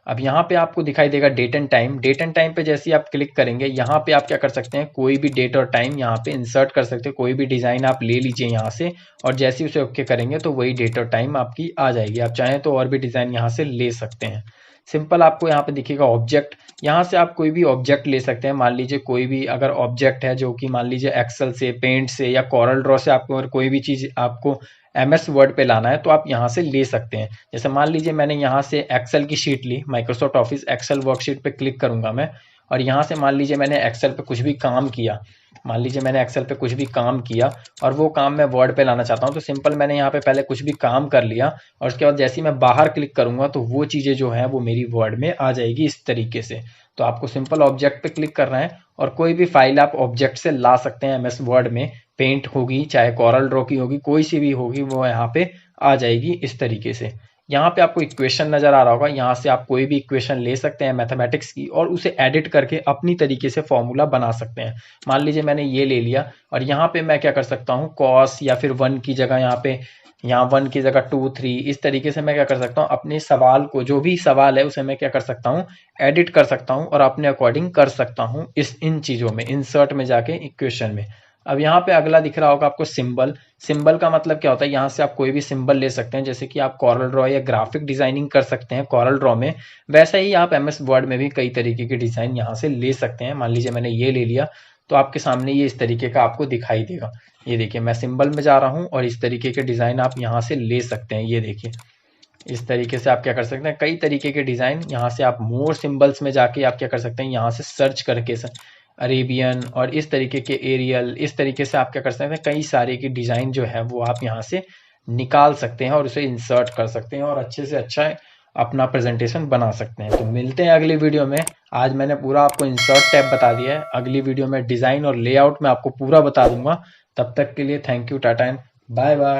अब यहाँ पे आपको दिखाई देगा date and time. Date and time पे जैसे ही आप क्लिक करेंगे, यहाँ पे आप क्या कर सकते हैं, कोई भी डेट और टाइम यहाँ पे इंसर्ट कर सकते हैं। कोई भी डिजाइन आप ले लीजिए यहाँ से, और जैसे ही उसे ओके करेंगे तो वही डेट और टाइम आपकी आ जाएगी। आप चाहें तो और भी डिजाइन यहाँ से ले सकते हैं। सिंपल आपको यहाँ पे दिखेगा ऑब्जेक्ट। यहाँ से आप कोई भी ऑब्जेक्ट ले सकते हैं। मान लीजिए कोई भी अगर ऑब्जेक्ट है जो कि मान लीजिए एक्सेल से, पेंट से या कॉरल ड्रॉ से आपको अगर कोई भी चीज आपको एमएस वर्ड पे लाना है तो आप यहाँ से ले सकते हैं। जैसे मान लीजिए मैंने यहाँ से एक्सेल की शीट ली, माइक्रोसॉफ्ट ऑफिस एक्सेल वर्कशीट पे क्लिक करूंगा मैं, और यहाँ से मान लीजिए मैंने एक्सेल पे कुछ भी काम किया, मान लीजिए मैंने एक्सेल पे कुछ भी काम किया और वो काम मैं वर्ड पे लाना चाहता हूँ, तो सिंपल मैंने यहाँ पे पहले कुछ भी काम कर लिया, और उसके बाद जैसे ही मैं बाहर क्लिक करूंगा तो वो चीजें जो है वो मेरी वर्ड में आ जाएगी इस तरीके से। तो आपको सिंपल ऑब्जेक्ट पे क्लिक करना है, और कोई भी फाइल आप ऑब्जेक्ट से ला सकते हैं एमएस वर्ड में। पेंट होगी, चाहे कॉरल ड्रॉ की होगी, कोई सी भी होगी, वो यहाँ पे आ जाएगी इस तरीके से। यहाँ पे आपको इक्वेशन नजर आ रहा होगा, यहाँ से आप कोई भी इक्वेशन ले सकते हैं मैथमेटिक्स की, और उसे एडिट करके अपनी तरीके से फॉर्मूला बना सकते हैं। मान लीजिए मैंने ये ले लिया, और यहाँ पे मैं क्या कर सकता हूँ, कॉस या फिर 1 की जगह यहाँ 1 की जगह 2 3, इस तरीके से मैं क्या कर सकता हूँ, अपने सवाल को, जो भी सवाल है उसे मैं क्या कर सकता हूँ, एडिट कर सकता हूँ और अपने अकॉर्डिंग कर सकता हूँ इन चीजों में, इंसर्ट में जाके इक्वेशन में। अब यहाँ पे अगला दिख रहा होगा आपको सिंबल। सिंबल का मतलब क्या होता है, यहाँ से आप कोई भी सिंबल ले सकते हैं, जैसे कि आप कॉरल ड्रॉ या ग्राफिक डिजाइनिंग कर सकते हैं कॉरल ड्रॉ में, वैसे ही आप एमएस वर्ड में भी कई तरीके के डिजाइन यहाँ से ले सकते हैं। मान लीजिए मैंने ये ले लिया, तो आपके सामने ये इस तरीके का आपको दिखाई देगा। ये देखिए मैं सिंबल में जा रहा हूँ, और इस तरीके के डिजाइन आप यहाँ से ले सकते हैं। ये देखिए इस तरीके से आप क्या कर सकते हैं, कई तरीके के डिजाइन यहाँ से आप मोर सिंबल्स में जाके आप क्या कर सकते हैं, यहाँ से सर्च करके अरेबियन और इस तरीके के एरियल, इस तरीके से आप क्या कर सकते हैं, कई सारे की डिजाइन जो है वो आप यहाँ से निकाल सकते हैं और उसे इंसर्ट कर सकते हैं, और अच्छे से अच्छा अपना प्रेजेंटेशन बना सकते हैं। तो मिलते हैं अगली वीडियो में। आज मैंने पूरा आपको इंसर्ट टैब बता दिया है, अगली वीडियो में डिजाइन और लेआउट में आपको पूरा बता दूंगा। तब तक के लिए thank you, tata and bye bye.